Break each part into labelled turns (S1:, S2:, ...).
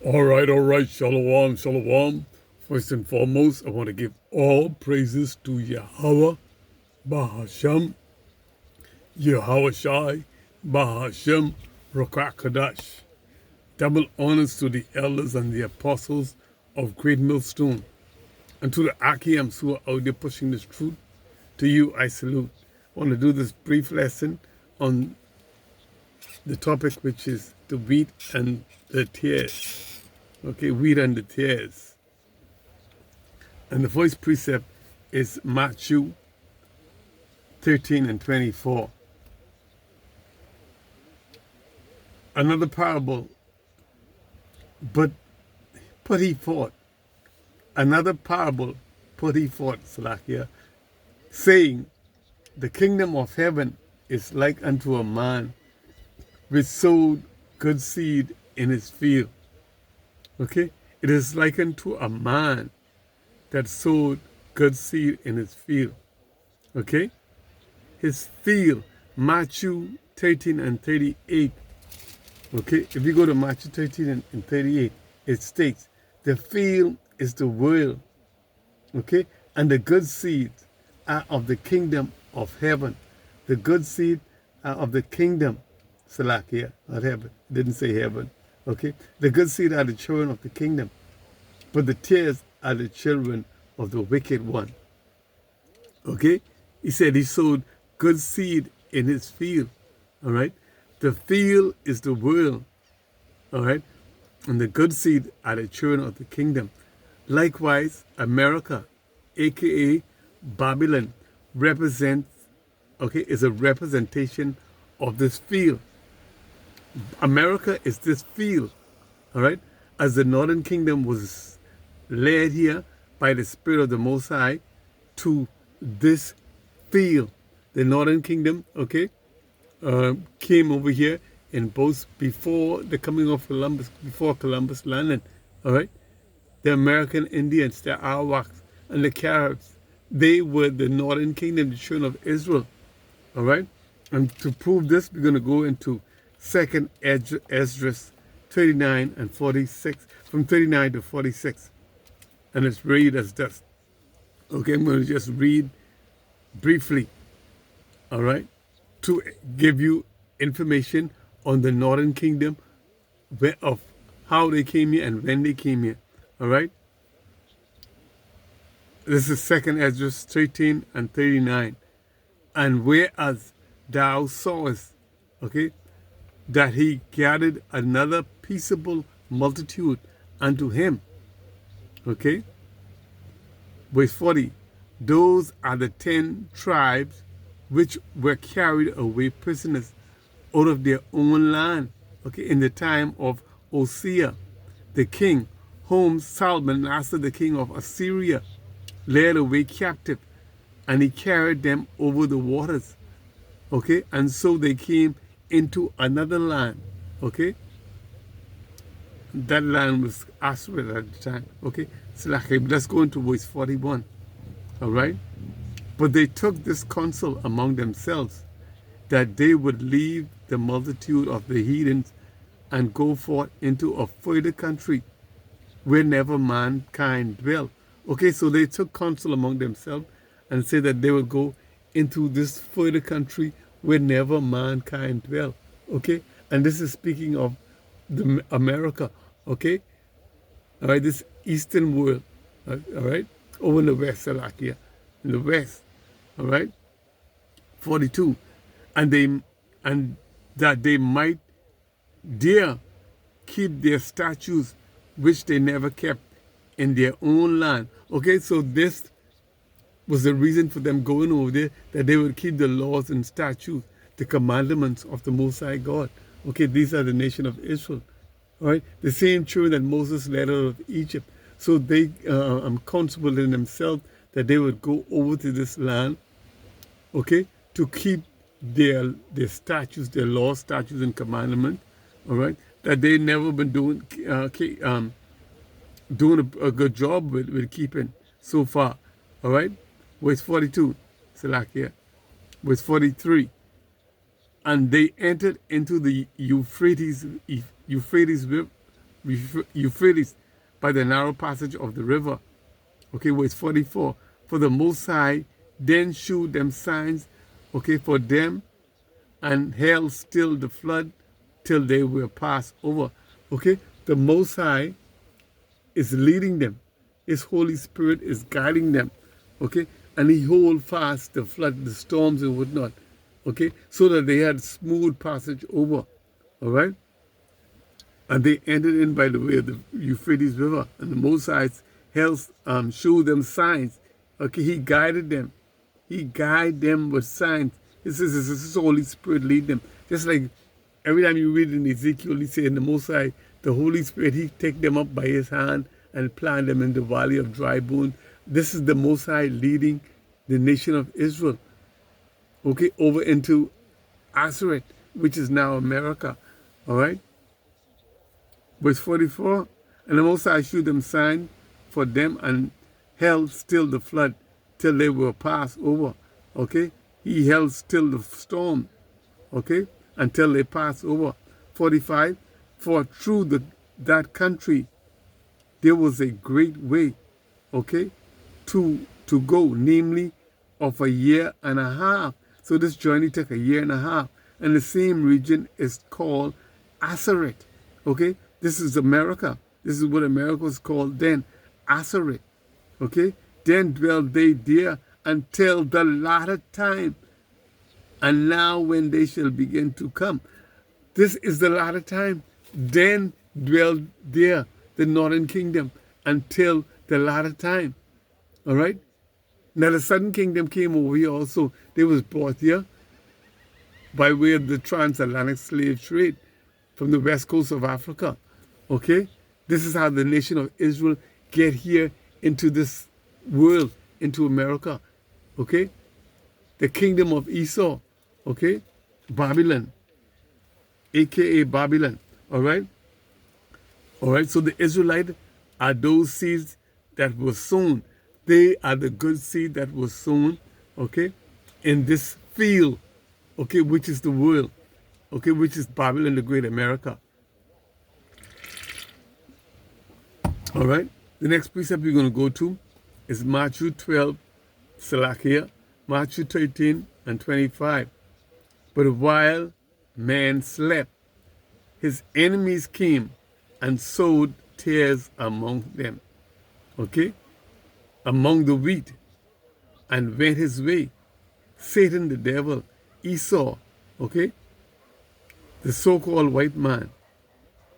S1: All right, shalom, shalom. First and foremost, I want to give all praises to Yahweh, Bahashem, Yahweh Shai, Bahashem, Rokakadash. Double honors to the elders and the apostles of Great Millstone. And to the Akiams who are out there pushing this truth, to you I salute. I want to do this brief lesson on the topic, which is the wheat and the tares. Okay, wheat and the tares. And the first precept is Matthew 13 and 24. Another parable, but put he forth. Another parable put he forth, Salakia, saying, the kingdom of heaven is like unto a man which sowed good seed in his field. Okay? It is like unto a man that sowed good seed in his field. Okay? His field, Matthew 13 and 38. Okay? If you go to Matthew 13 and 38, it states, the field is the world. Okay? And the good seeds are of the kingdom of heaven. The good seed are of the kingdom, Salakia, not heaven. It didn't say heaven. Okay? The good seed are the children of the kingdom. But the tares are the children of the wicked one. Okay? He said he sowed good seed in his field. All right? The field is the world. All right? And the good seed are the children of the kingdom. Likewise, America, a.k.a. Babylon, represents, okay, is a representation of this field. America is this field, all right? As the northern kingdom was led here by the Spirit of the Most High to this field. The northern kingdom, okay, came over here in both before the coming of Columbus, before Columbus landed, all right? The American Indians, the Arawaks, and the Caribs, they were the northern kingdom, the children of Israel, all right? And to prove this, we're going to go into 2nd Esdras 39 and 46, from 39 to 46. And it's read as this. Okay, I'm going to just read briefly, all right, to give you information on the northern kingdom, of how they came here and when they came here, all right? This is 2nd Esdras 13 and 39. And whereas thou sawest, okay, that he gathered another peaceable multitude unto him. Okay? Verse 40. Those are the 10 tribes which were carried away prisoners out of their own land. Okay? In the time of Hosea, the king, whom Salmanassar, the king of Assyria, led away captive, and he carried them over the waters. Okay? And so they came into another land, okay? That land was Assyria at the time, okay? So let's go into verse 41, all right? But they took this counsel among themselves, that they would leave the multitude of the heathens and go forth into a further country where never mankind dwell. Okay, so they took counsel among themselves and said that they would go into this further country where never mankind dwell. Okay? And this is speaking of the America. Okay? All right, this eastern world. All right? Over in the west, Salakia. In the west. All right? 42. And that they might dare keep their statues which they never kept in their own land. Okay, so this was the reason for them going over there, that they would keep the laws and statutes, the commandments of the Most High God. Okay, these are the nation of Israel. All right, the same children that Moses led out of Egypt. So they comfortable in themselves that they would go over to this land, okay, to keep their statutes, their laws, statutes, and commandments. All right, that they never been doing a good job with keeping so far. All right. Verse 42, Salakia. Verse 43. And they entered into the Euphrates Euphrates by the narrow passage of the river. Okay, verse 44. For the Most High then shewed them signs, okay, for them, and held still the flood till they were passed over. Okay, the Most High is leading them. His Holy Spirit is guiding them. Okay, and he hold fast the flood, the storms and whatnot. Okay, so that they had smooth passage over. All right, and they entered in by the way of the Euphrates River, and the Most High held, showed them signs. Okay, he guided them. He guided them with signs. This is his Holy Spirit lead them. Just like every time you read in Ezekiel, he said in the Most High, the Holy Spirit, he take them up by his hand and plant them in the valley of dry bones. This is the Most High leading the nation of Israel, okay, over into Azareth, which is now America. All right. Verse 44, and the Most High shewed them signs for them and held still the flood till they were passed over. Okay. He held still the storm, okay, until they passed over. 45, for through that country there was a great way, okay, to go, namely of a year and a half. So this journey took a year and a half. And the same region is called Azareth, okay. This is America. This is what America was called then, Azareth, okay. Then dwelt they there until the latter time. And now when they shall begin to come. This is the latter time. Then dwelt there, the northern kingdom, until the latter time. All right? Now the southern kingdom came over here also. They was brought here by way of the transatlantic slave trade from the west coast of Africa. Okay? This is how the nation of Israel get here into this world, into America. Okay? The kingdom of Esau. Okay? Babylon. A.K.A. Babylon. All right? All right? So the Israelites are those seeds that were sown. They are the good seed that was sown, okay, in this field, okay, which is the world, okay, which is Babylon, the great America. All right? The next precept we're going to go to is Matthew 12, Salakia, Matthew 13 and 25. But while man slept, his enemies came and sowed tares among them, okay, among the wheat, and went his way. Satan, the devil, Esau, okay, the so-called white man,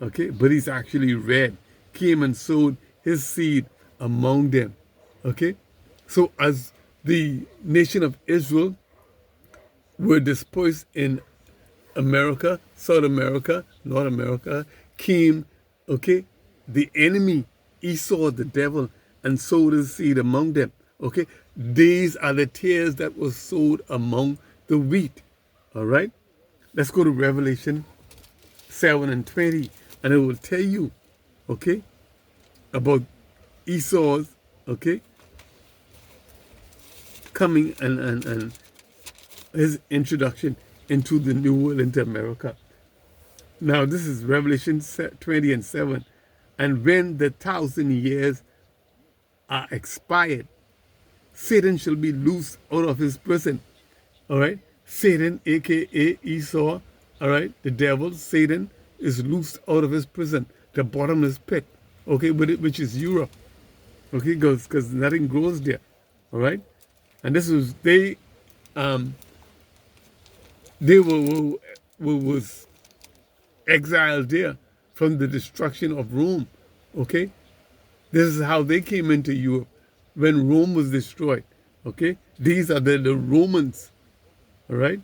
S1: okay, but he's actually red, came and sowed his seed among them, okay. So as the nation of Israel were dispersed in America, South America, North America, came, okay, the enemy, Esau, the devil, and sowed his seed among them, okay. These are the tares that were sowed among the wheat, all right. Let's go to Revelation 7 and 20, and it will tell you, okay, about Esau's, okay, coming and his introduction into the new world, into America. Now, this is Revelation 20 and 7. And when the 1,000 years are expired, Satan shall be loosed out of his prison. All right? Satan, a.k.a. Esau, all right? The devil, Satan, is loosed out of his prison, the bottomless pit, okay, which is Europe, okay, because nothing grows there, all right? And this was, they was exiled there from the destruction of Rome, okay? This is how they came into Europe when Rome was destroyed, okay? These are the Romans, all right?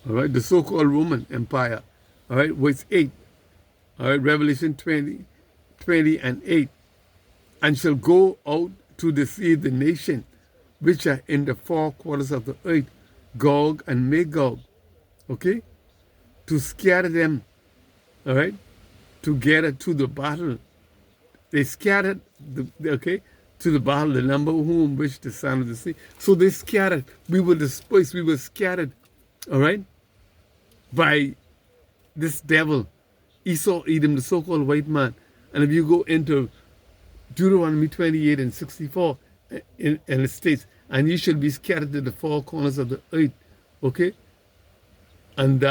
S1: All right, the so-called Roman Empire, all right, verse 8, all right, Revelation 20 and 8, and shall go out to deceive the nation which are in the four quarters of the earth, Gog and Magog, okay, to scatter them, all right, together to the battle. They scattered, okay, to the battle, the number of whom which the sound of the sea. So they scattered. We were dispersed. We were scattered, all right, by this devil, Esau, Edom, the so-called white man. And if you go into Deuteronomy 28 and 64, and it states, and ye shall be scattered to the four corners of the earth, okay? And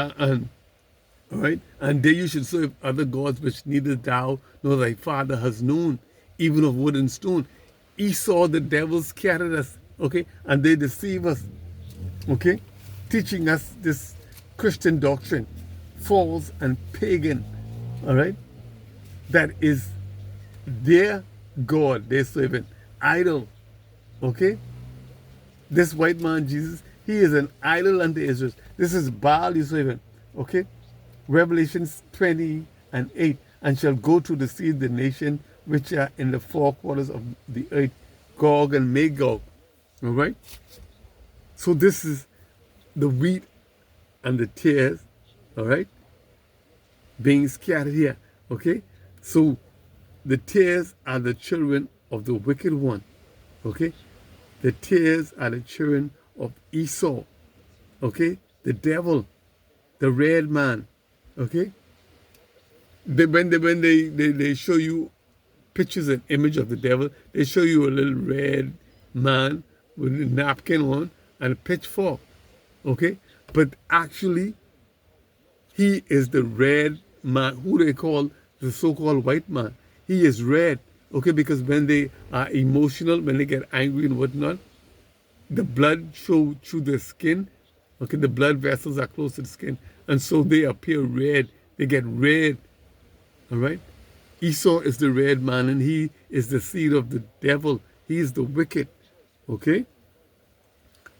S1: all right, and there you should serve other gods which neither thou nor thy father has known, even of wood and stone. Esau, the devil, scattered us, okay, and they deceive us, okay, teaching us this Christian doctrine, false and pagan, all right, that is their God, their servant, idol, okay. This white man, Jesus, he is an idol unto Israel. This is Baal, you servant, okay. Revelations 20 and 8, and shall go to deceive the nation which are in the four quarters of the earth, Gog and Magog. All right? So this is the wheat and the tares, all right, being scattered here. Okay? So the tares are the children of the wicked one. Okay? The tares are the children of Esau. Okay? The devil, the red man. Okay, when they show you pictures and image of the devil, they show you a little red man with a napkin on and a pitchfork. Okay, but actually, he is the red man, who they call the so-called white man. He is red. Okay, because when they are emotional, when they get angry and whatnot, the blood shows through the skin. Okay, the blood vessels are close to the skin, and so they appear red. They get red, all right? Esau is the red man, and he is the seed of the devil. He is the wicked, okay?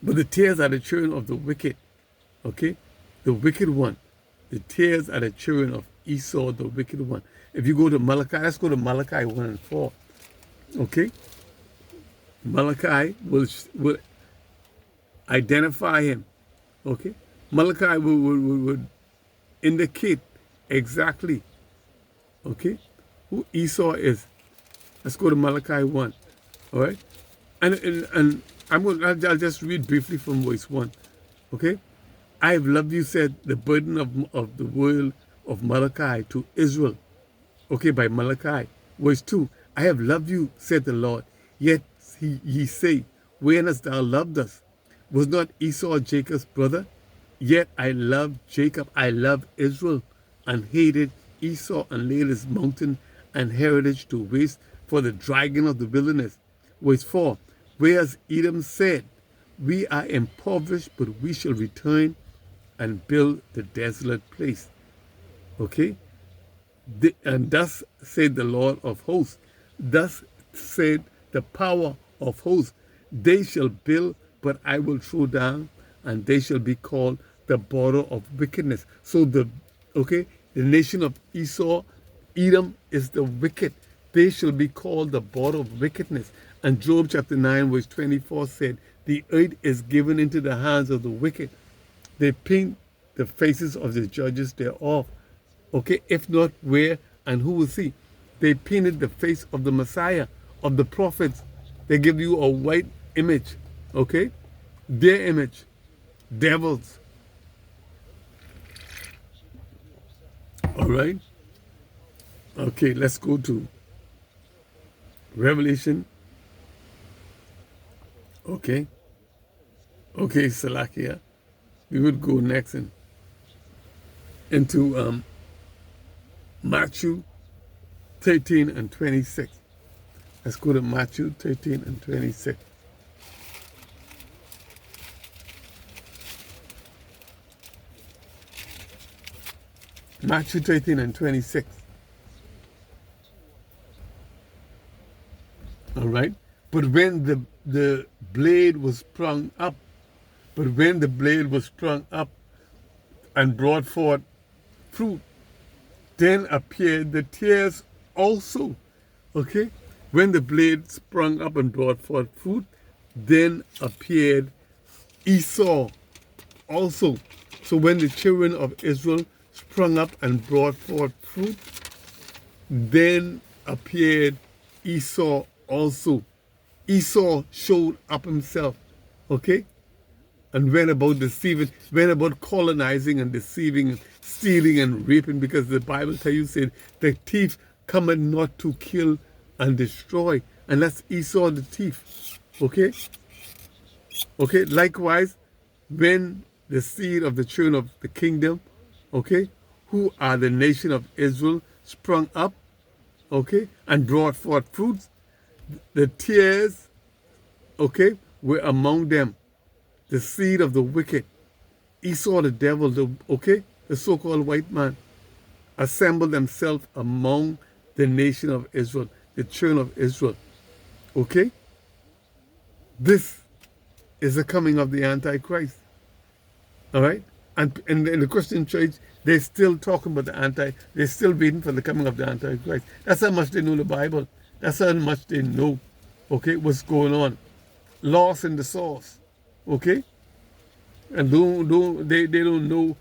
S1: But the tares are the children of the wicked, okay? The wicked one. The tares are the children of Esau, the wicked one. If you go to Malachi, let's go to Malachi 1 and 4, okay? Malachi will identify him. Okay, Malachi would indicate exactly, okay, who Esau is. Let's go to Malachi 1, all right? And I'll just read briefly from verse 1, okay? I have loved you, said the burden of the word of Malachi to Israel, okay, by Malachi. Verse 2, I have loved you, said the Lord, yet ye say, when hast thou loved us? Was not Esau Jacob's brother? Yet I loved Jacob, I loved Israel, and hated Esau, and laid his mountain and heritage to waste for the dragon of the wilderness. Verse 4, whereas Edom said, we are impoverished, but we shall return and build the desolate place. Okay? And thus said the Lord of hosts, thus said the power of hosts, they shall build, but I will throw down, and they shall be called the border of wickedness. So the nation of Esau, Edom, is the wicked. They shall be called the border of wickedness. And Job chapter 9 verse 24 said, the earth is given into the hands of the wicked. They paint the faces of the judges thereof. Okay, if not, where and who will see? They painted the face of the Messiah, of the prophets. They give you a white image. Okay? Their image. Devils. All right? Okay, let's go to Revelation. Okay. Okay, Salakia. We would go next into Matthew 13 and 26. Let's go to Matthew 13 and 26. Matthew 13 and 26. All right. But when the blade was sprung up, and brought forth fruit, then appeared the tares also. Okay? When the blade sprung up and brought forth fruit, then appeared Esau also. So when the children of Israel sprung up and brought forth fruit, then appeared Esau also. Esau showed up himself, okay? And went about deceiving, went about colonizing and deceiving stealing and raping, because the Bible tells you, said, the thief cometh not to kill and destroy. And that's Esau the thief. Okay? Okay, likewise, when the seed of the children of the kingdom, okay, who are the nation of Israel, sprung up, okay, and brought forth fruits, the tares, okay, were among them, the seed of the wicked. Esau the devil, okay, the so-called white man, assembled themselves among the nation of Israel, the children of Israel. Okay? This is the coming of the Antichrist. All right? And in the Christian church, they're still talking about they're still waiting for the coming of the Antichrist. That's how much they know the Bible. That's how much they know, okay, what's going on. Lost in the source. Okay? And they don't know,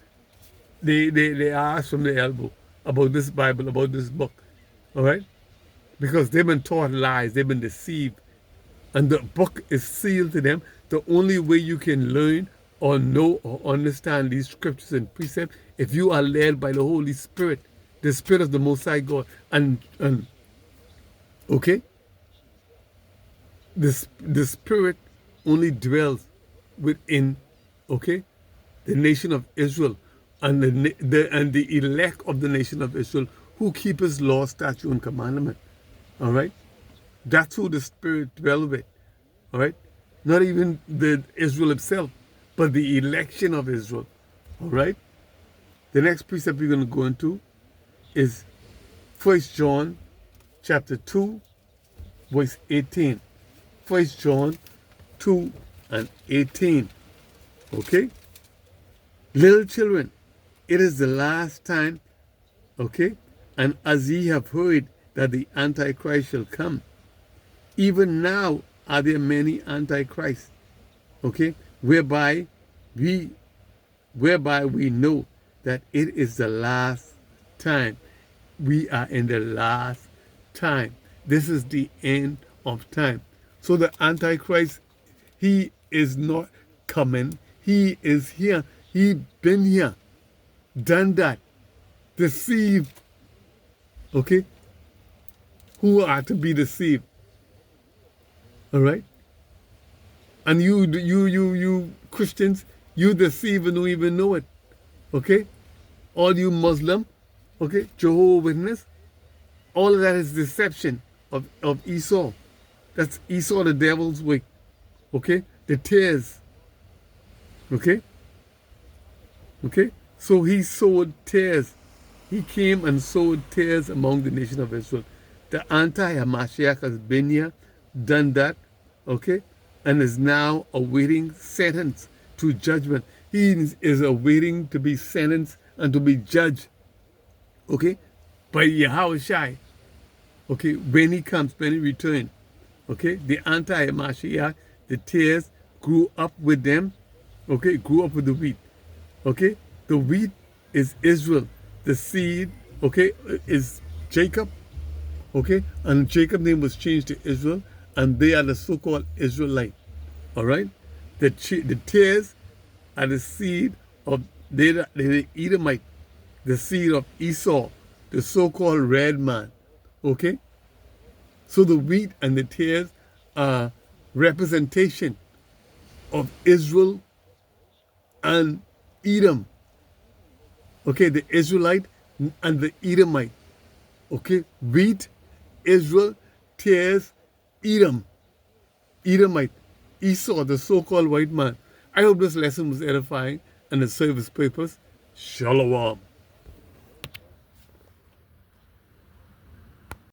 S1: they ask from the elbow about this Bible, about this book. All right? Because they've been taught lies, they've been deceived. And the book is sealed to them. The only way you can learn or know or understand these scriptures and precepts, if you are led by the Holy Spirit, the Spirit of the Most High God. And okay? The Spirit only dwells within, okay, the nation of Israel and the elect of the nation of Israel, who keep his law, statute, and commandment. All right? That's who the Spirit dwells with. All right? Not even the Israel itself, but the election of Israel. All right? The next precept we're going to go into is 1 John chapter 2, verse 18. 1 John 2 and 18. Okay? Little children, it is the last time, okay? And as ye have heard that the Antichrist shall come, even now are there many Antichrists, okay? Whereby we know that it is the last time. We are in the last time. This is the end of time. So the Antichrist, he is not coming. He is here. He been here, done that, deceived. Okay? Who are to be deceived? All right? And you Christians, you deceive and don't even know it. Okay? All you Muslim, okay, Jehovah's Witness, all of that is deception of Esau. That's Esau the devil's way. Okay? The tares. Okay? Okay? So he sowed tares. He came and sowed tares among the nation of Israel. The anti-Hamashiach has been here, done that, okay? And is now awaiting sentence to judgment. He is awaiting to be sentenced and to be judged, okay? By Yahushua, okay? When he comes, when he returns, okay? The anti-Hamashiach, the tares grew up with them, okay? Grew up with the wheat, okay? The wheat is Israel. The seed, okay, is Jacob, okay? And Jacob's name was changed to Israel, and they are the so-called Israelite, all right? The tares are the seed of the Edomite, the seed of Esau, the so-called red man, okay? So the wheat and the tares are representation of Israel and Edom. Okay, the Israelite and the Edomite. Okay, wheat, Israel, tares, Edom, Edomite, Esau, the so-called white man. I hope this lesson was edifying and it served its purpose. Shalom.